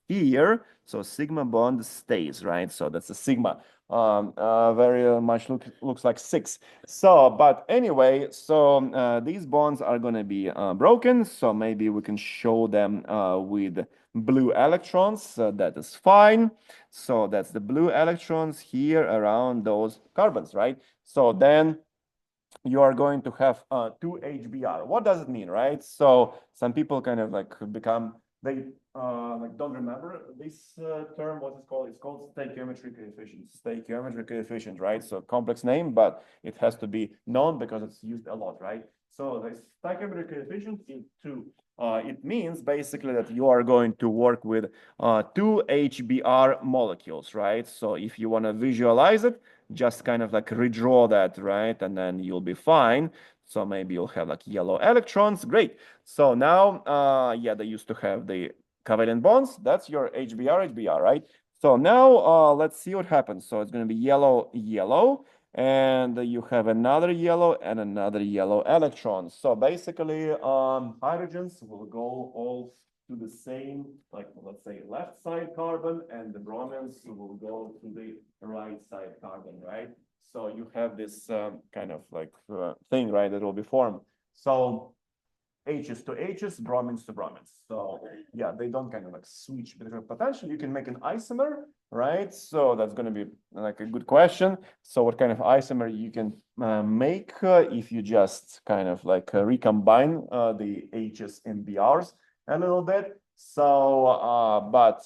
here. So sigma bond stays, right? So that's a sigma. Very much looks like 6. So, but anyway, so these bonds are going to be broken. So maybe we can show them with blue electrons. That is fine. So that's the blue electrons here around those carbons, right? So then you are going to have 2 HBr. What does it mean, right? So some people kind of like become, they like don't remember this term, what it's called. It's called stoichiometry coefficient. Stoichiometry coefficient, right? So complex name, but it has to be known because it's used a lot, right? So the stoichiometry coefficient is 2. It means basically that you are going to work with 2 HBr molecules, right? So if you want to visualize it, just kind of like redraw that, right? And then you'll be fine. So maybe you'll have like yellow electrons. Great. So now, yeah, they used to have the covalent bonds. That's your HBr, right? So now let's see what happens. So it's going to be yellow, yellow, and you have another yellow and another yellow electron. So basically, hydrogens will go all to the same, like let's say left side carbon, and the bromines will go to the right side carbon, right? So you have this kind of like thing, right, that will be formed. So H's to H's, bromines to bromines. So yeah, they don't kind of like switch between potential. You can make an isomer, right? So that's going to be like a good question. So what kind of isomer you can make if you just kind of like recombine the H's and Brs a little bit. So, but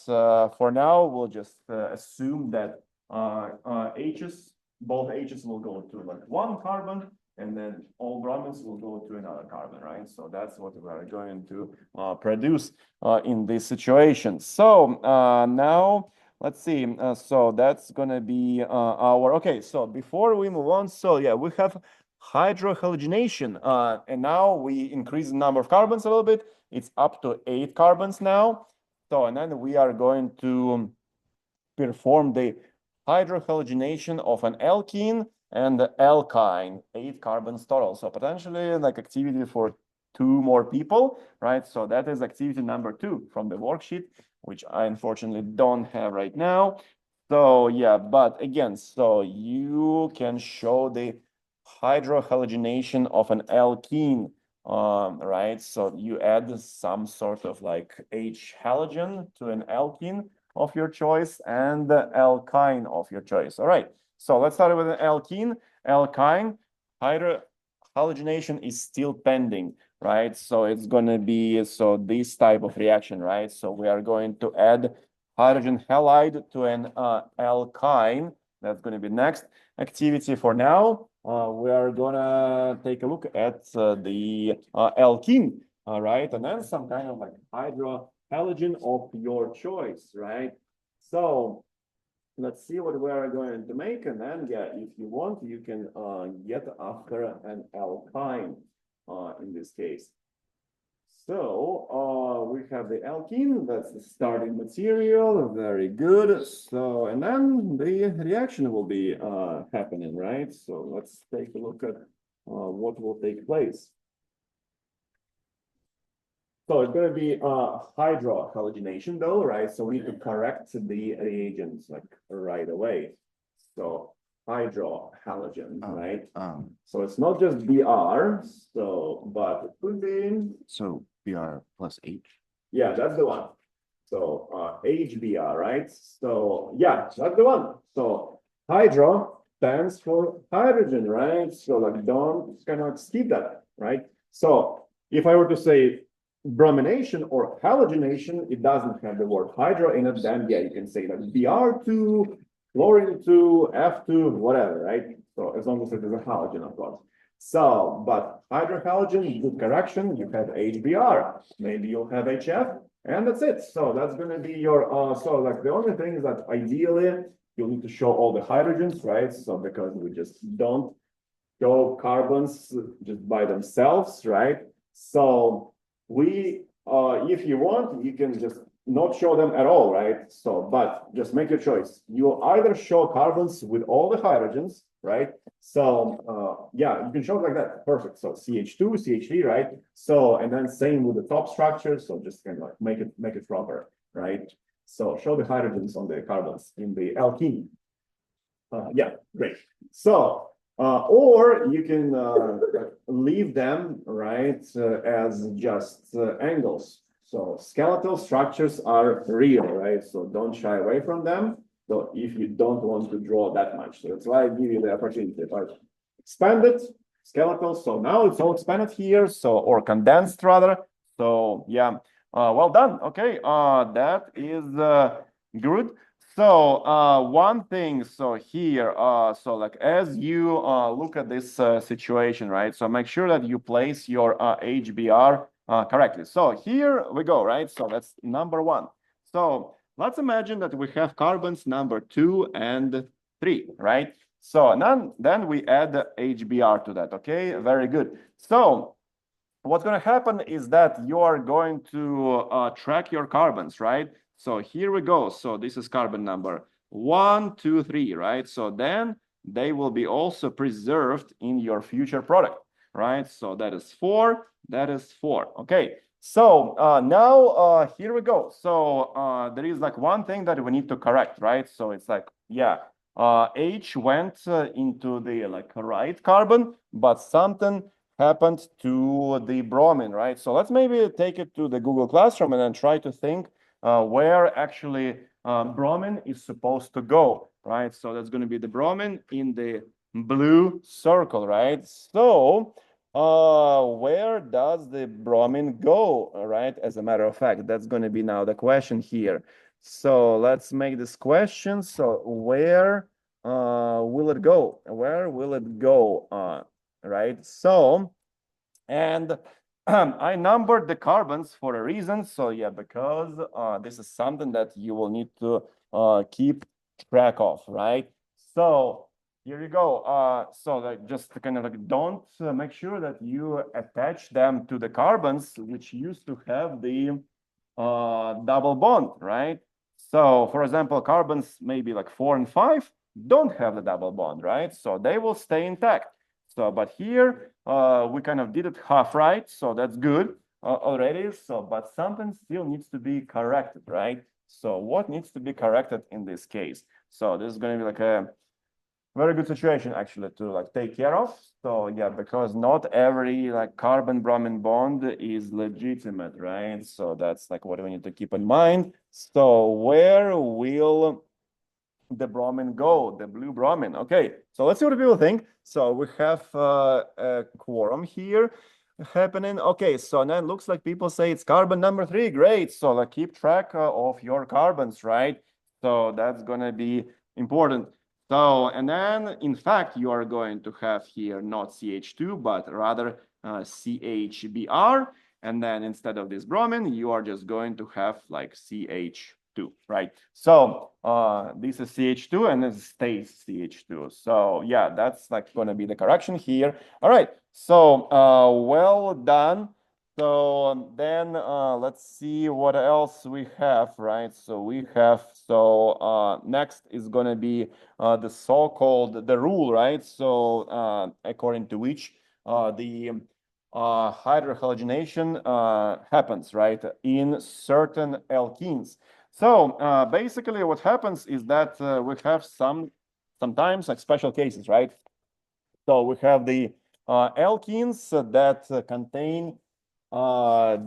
for now, we'll just assume that H's, both H's will go to like one carbon, and then all bromines will go to another carbon, right? So that's what we're going to produce in this situation. So now let's see. So that's going to be our, okay, so before we move on, so yeah, we have hydrohalogenation, and now we increase the number of carbons a little bit. It's up to 8 carbons now. So, and then we are going to perform the hydrohalogenation of an alkene and the alkyne, 8 carbons total. So potentially like activity for 2 more people, right? So that is activity number 2 from the worksheet, which I unfortunately don't have right now. So yeah, but again, so you can show the hydrohalogenation of an alkene, right? So you add some sort of like H halogen to an alkene of your choice and the alkyne of your choice. All right, so let's start with an alkene. Alkyne hydrohalogenation is still pending, right? So it's going to be so this type of reaction, right? So we are going to add hydrogen halide to an alkyne. That's going to be next activity. For now, we are going to take a look at the alkene, all right? And then some kind of like halogen of your choice, right? So let's see what we are going to make, and then yeah, if you want, you can get after an alkyne in this case. So we have the alkene, that's the starting material, very good. So, and then the reaction will be happening, right? So let's take a look at what will take place. So it's going to be hydrohalogenation though, right? So we need to correct the reagents like right away. So hydrohalogen, right? So it's not just Br, so, but it could be. So Br plus H. Yeah, that's the one. So HBr, right? So yeah, that's the one. So hydro stands for hydrogen, right? So like don't kind of skip that, right? So if I were to say bromination or halogenation, it doesn't have the word hydro in it, then yeah, you can say like Br2, chlorine 2, F2, whatever, right? So as long as it is a halogen, of course. So, but hydrohalogen, good correction, you have HBr, maybe you'll have HF, and that's it. So that's going to be your, so like the only thing is that ideally you'll need to show all the hydrogens, right? So because we just don't show carbons just by themselves, right? So we, if you want, you can just not show them at all, right? So, but just make your choice. You either show carbons with all the hydrogens, right? So, yeah, you can show it like that. Perfect. So CH2, CH3, right? So, and then same with the top structure. So just kind of like make it proper, right? So show the hydrogens on the carbons in the alkene. Yeah, great. So, or you can leave them, right, as just angles. So skeletal structures are real, right? So don't shy away from them. So if you don't want to draw that much, so that's why I give you the opportunity. But expanded skeletal. So now it's all expanded here. So, or condensed rather. So yeah, well done. Okay, that is good. So one thing, so here, so like as you look at this situation, right? So make sure that you place your HBr correctly. So here we go, right? So that's number 1. So let's imagine that we have carbons number 2 and 3, right? So then we add the HBr to that, okay? Very good. So what's going to happen is that you are going to track your carbons, right? So here we go. So this is carbon number 1, 2, 3, right? So then they will be also preserved in your future product, right? So that is 4, that is 4. Okay. So now here we go. So there is like one thing that we need to correct, right? So it's like, yeah, H went into the like right carbon, but something happened to the bromine, right? So let's maybe take it to the Google Classroom and then try to think where actually bromine is supposed to go, right? So that's going to be the bromine in the blue circle, right? So where does the bromine go, right? As a matter of fact, that's going to be now the question here. So let's make this question. So where will it go? Where will it go? Right? So, and I numbered the carbons for a reason. So yeah, because this is something that you will need to keep track of, right? So here you go. So like just kind of like don't make sure that you attach them to the carbons which used to have the double bond, right? So for example, carbons maybe like 4 and 5 don't have the double bond, right? So they will stay intact. So, but here we kind of did it half right, so that's good already. So, but something still needs to be corrected, right? So what needs to be corrected in this case? So this is going to be like a very good situation actually to like take care of. So yeah, because not every like carbon bromine bond is legitimate, right? So that's like what we need to keep in mind. So where will the bromine go, the blue bromine? Okay, so let's see what people think. So we have a quorum here happening. Okay, so then it looks like people say it's carbon number 3. Great. So like keep track of your carbons, right? So that's gonna be important. So, and then in fact, you are going to have here not CH2, but rather CHBr. And then instead of this bromine, you are just going to have like CH2, right? So this is CH2 and this stays CH2. So yeah, that's like going to be the correction here. All right, so well done. So then let's see what else we have, right? So we have, so next is going to be the so-called, the rule, right? So according to which the hydrohalogenation happens, right, in certain alkenes. So basically what happens is that we have sometimes like special cases, right? So we have the alkenes that contain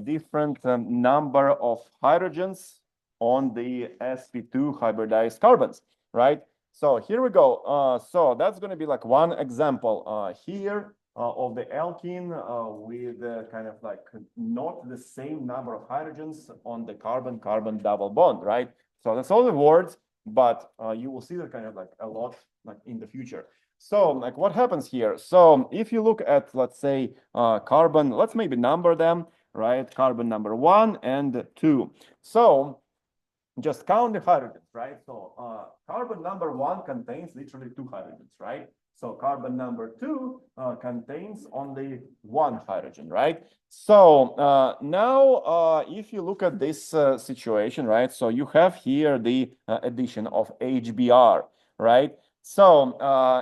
different number of hydrogens on the sp2 hybridized carbons, right? So here we go. So that's going to be like one example here of the alkene with kind of like not the same number of hydrogens on the carbon-carbon double bond, right? So that's all the words, but you will see that kind of like a lot like in the future. So like what happens here? So if you look at, let's say, carbon, let's maybe number them, right? Carbon number 1 and 2. So just count the hydrogens, right? So carbon number 1 contains literally 2 hydrogens, right? So carbon number 2 contains only 1 hydrogen, right? So now if you look at this situation, right? So you have here the addition of HBr, right? So,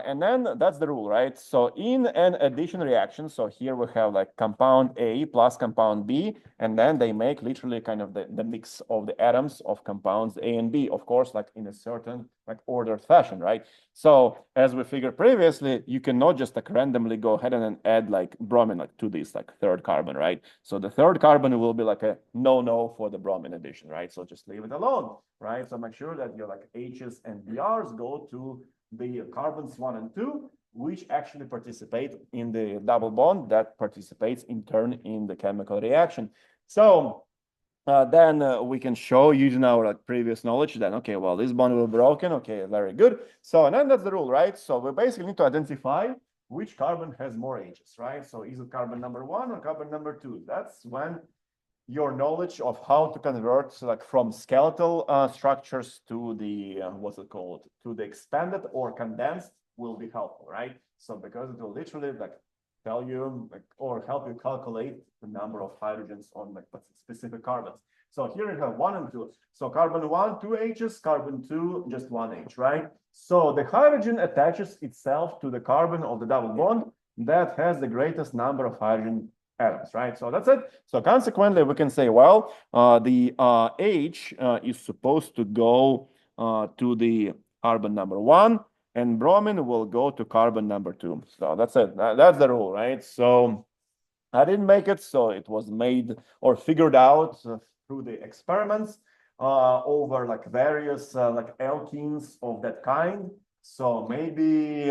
and then that's the rule, right? So in an addition reaction, so here we have like compound A plus compound B, and then they make literally kind of the mix of the atoms of compounds A and B, of course, like in a certain like ordered fashion, right? So as we figured previously, you cannot just like randomly go ahead and add like bromine like to this like third carbon, right? So the third carbon will be like a no for the bromine addition, right? So just leave it alone, right? So make sure that your like H's and Br's go to the carbons 1 and 2, which actually participate in the double bond that participates in turn in the chemical reaction. So then we can show using our like previous knowledge then, okay, well, this bond will be broken. Okay, very good. So, and then that's the rule, right? So we basically need to identify which carbon has more H's, right? So is it carbon number 1 or carbon number 2? That's when your knowledge of how to convert like from skeletal structures to the what's it called, to the expanded or condensed will be helpful, right? So because it will literally like tell you like or help you calculate the number of hydrogens on like specific carbons. So here you have 1 and 2. So carbon 1, 2 H's, carbon 2, just 1 H, right? So the hydrogen attaches itself to the carbon of the double bond that has the greatest number of hydrogen atoms, right? So that's it. So consequently, we can say, well, the H is supposed to go to the carbon number 1, and bromine will go to carbon number 2. So that's it. That's the rule, right? So I didn't make it, so it was made or figured out through the experiments over like various like alkenes of that kind. So maybe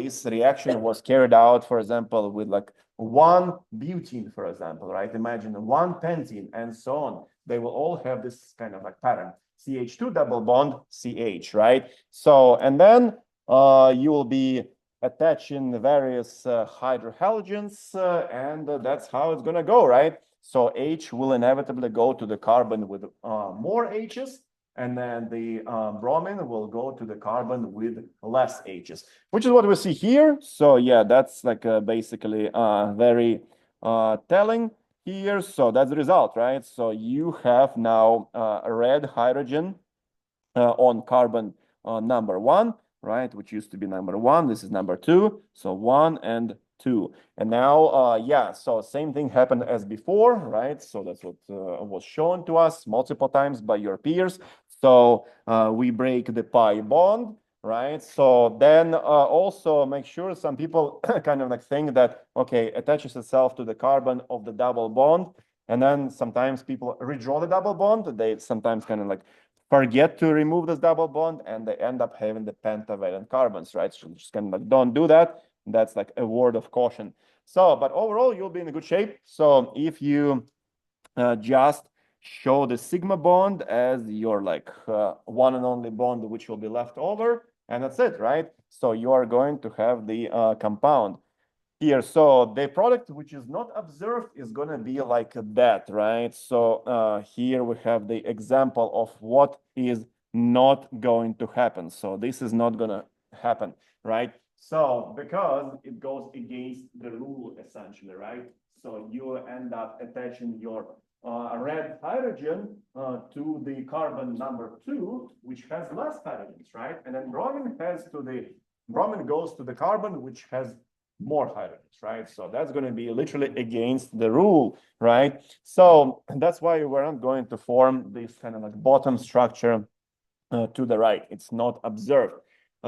this reaction was carried out, for example, with like 1 butene, for example, right? Imagine 1 pentene and so on. They will all have this kind of like pattern. CH2 double bond CH, right? So, and then you will be attaching the various hydrohalogens, and that's how it's going to go, right? So H will inevitably go to the carbon with more H's, and then the bromine will go to the carbon with less H's, which is what we see here. So yeah, that's like basically very telling here. So that's the result, right? So you have now a red hydrogen on carbon number 1, right, which used to be number 1. This is number 2. So 1 and 2. And now, yeah, so same thing happened as before, right? So that's what was shown to us multiple times by your peers. So we break the pi bond, right? So then also make sure some people kind of like think that, okay, attaches itself to the carbon of the double bond. And then sometimes people redraw the double bond. They sometimes kind of like forget to remove this double bond, and they end up having the pentavalent carbons, right? So just kind of like don't do that. That's like a word of caution. So, but overall, you'll be in a good shape. So if you just show the sigma bond as your like one and only bond which will be left over, and that's it, right? So you are going to have the compound here. So the product which is not observed is going to be like that, right? So here we have the example of what is not going to happen. So this is not going to happen, right? So because it goes against the rule essentially, right? So you end up attaching your red hydrogen to the carbon number 2, which has less hydrogens, right? And then bromine goes to the carbon which has more hydrogens, right? So that's going to be literally against the rule, right? So that's why we're not going to form this kind of like bottom structure to the right. It's not observed.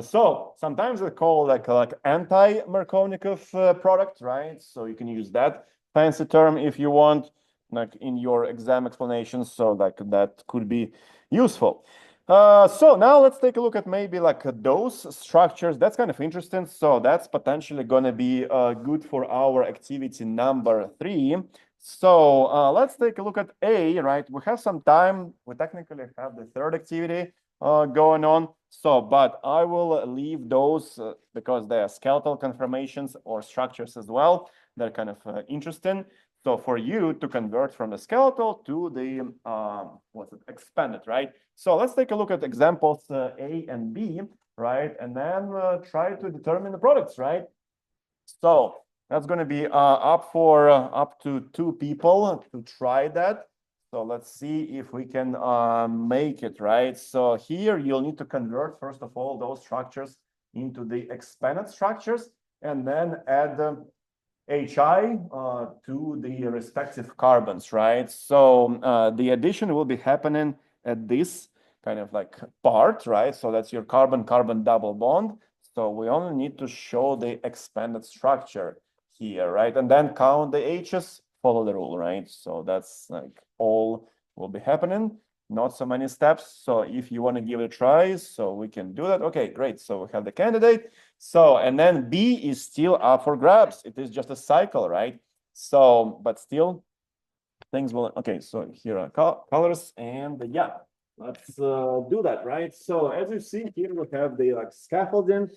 So sometimes they call like anti-Markovnikov product, right? So you can use that fancy term if you want, like in your exam explanations. So like that could be useful. So now let's take a look at maybe like those structures. That's kind of interesting. So that's potentially going to be good for our activity number 3. So let's take a look at A, right? We have some time. We technically have the third activity going on. So, but I will leave those because they are skeletal conformations or structures as well. They're kind of interesting. So for you to convert from the skeletal to the expanded, right? So let's take a look at examples A and B, right? And then try to determine the products, right? So that's going to be up to 2 people to try that. So let's see if we can make it, right? So here you'll need to convert, first of all, those structures into the expanded structures, and then add HI to the respective carbons, right? So the addition will be happening at this kind of like part, right? So that's your carbon-carbon double bond. So we only need to show the expanded structure here, right? And then count the H's, follow the rule, right? So that's like all will be happening. Not so many steps. So if you want to give it a try, so we can do that. Okay, great. So we have the candidate. So, and then B is still up for grabs. It is just a cycle, right? So, but still things will, okay, so here are colors, and yeah, let's do that, right? So as you see here, we have the like scaffolding,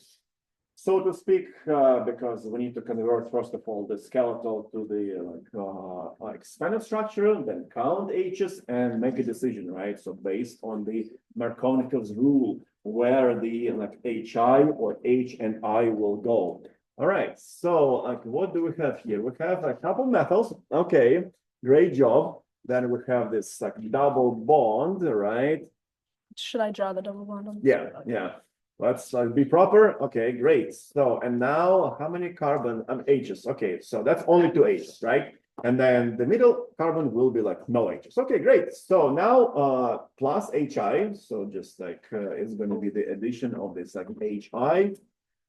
so to speak, because we need to convert, first of all, the skeletal to the expanded structure, then count H's and make a decision, right? So based on the Markovnikov's rule, where the like HI or H and I will go. All right, so like what do we have here? We have a couple metals. Okay, great job. Then we have this like double bond, right? Should I draw the double bond on? Yeah, yeah. Let's be proper. Okay, great. So, and now how many carbon H's? Okay, so that's only two H's, right? And then the middle carbon will be like no H's. Okay, great. So now plus HI. So just like it's going to be the addition of this like HI,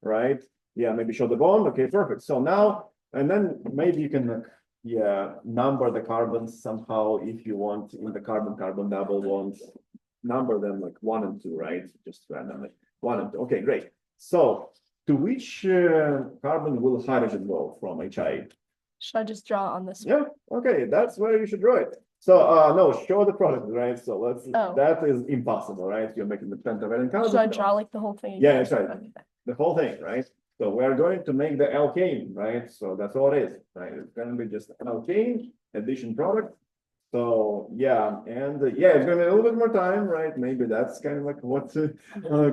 right? Yeah, maybe show the bond. Okay, perfect. So now, and then maybe you can yeah, number the carbons somehow if you want in the carbon-carbon double bonds, number them like 1 and 2, right? Just randomly. 1 and 2. Okay, great. So to which carbon will hydrogen go from HI? Should I just draw on this? Yeah, okay, that's where you should draw it. So no, show the product, right? So let's that is impossible, right? You're making the pentavalent carbon. Should I draw like the whole thing? Yeah, that's right. Okay. The whole thing, right? So we're going to make the alkane, right? So that's all it is, right? It's going to be just an alkane addition product. So yeah, and yeah, it's going to be a little bit more time, right? Maybe that's kind of like what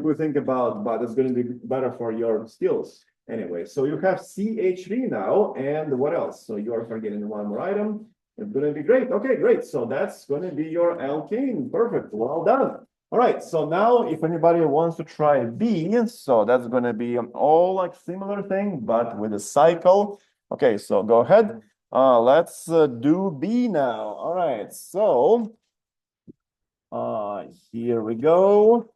we think about, but it's going to be better for your skills anyway. So you have CH3 now, and what else? So you are forgetting one more item. It's going to be great. Okay, great. So that's going to be your alkane. Perfect. Well done. All right, so now if anybody wants to try B, so that's going to be all like similar thing, but with a cycle. Okay, so go ahead. Let's do B now. All right, so here we go.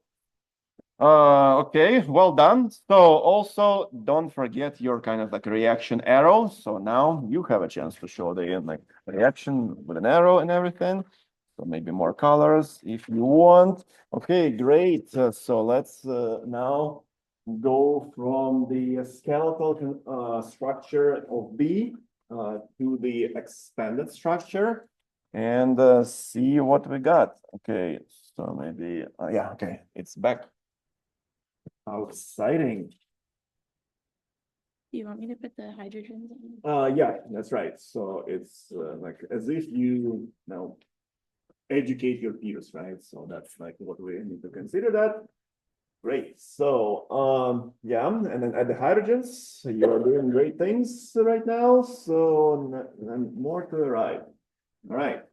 Okay, well done. So also don't forget your kind of like reaction arrow. So now you have a chance to show the like reaction with an arrow and everything. So maybe more colors if you want. Okay, great. So let's now go from the skeletal structure of B to the expanded structure and see what we got. Okay, so maybe, yeah, okay, it's back. How exciting. Do you want me to put the hydrogens in? Yeah, that's right. So it's like as if you know, educate your peers, right? So that's like what we need to consider that. Great. So yeah, and then at the hydrogens, you're doing great things right now. So and more to the right. All right.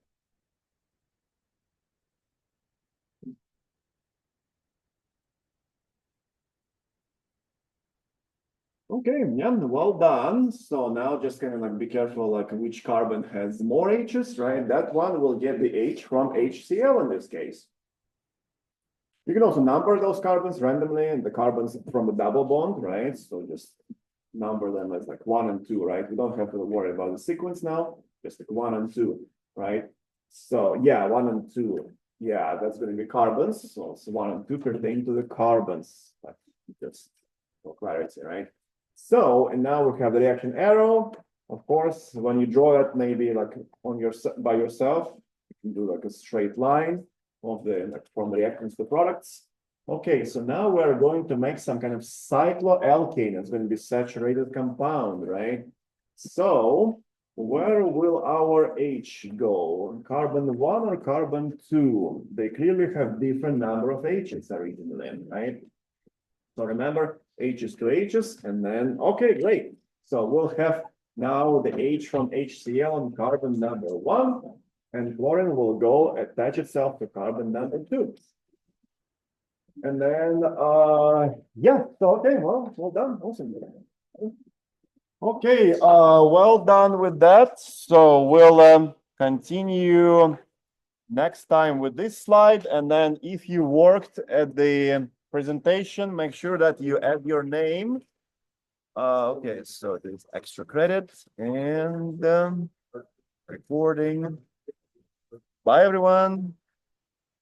Okay, yeah, well done. So now just kind of like be careful like which carbon has more H's, right? That one will get the H from HCl in this case. You can also number those carbons randomly and the carbons from the double bond, right? So just number them as like 1 and 2, right? We don't have to worry about the sequence now, just like 1 and 2, right? So yeah, 1 and 2. Yeah, that's going to be carbons. So 1 and 2 pertain to the carbons, like just for clarity, right? So, and now we have the reaction arrow. Of course, when you draw it, maybe like on your by yourself, you can do like a straight line of the like from the reactants to products. Okay, so now we're going to make some kind of cycloalkane. It's going to be saturated compound, right? So where will our H go? Carbon 1 or carbon 2? They clearly have different number of H's originally, right? So remember, H's to H's, and then, okay, great. So we'll have now the H from HCl on carbon number 1, and chlorine will go attach itself to carbon number 2. And then, yeah, so, okay, well done, awesome. Okay, well done with that. So we'll continue next time with this slide, and then if you worked at the presentation, make sure that you add your name. Okay, so there's extra credit and recording. Bye, everyone.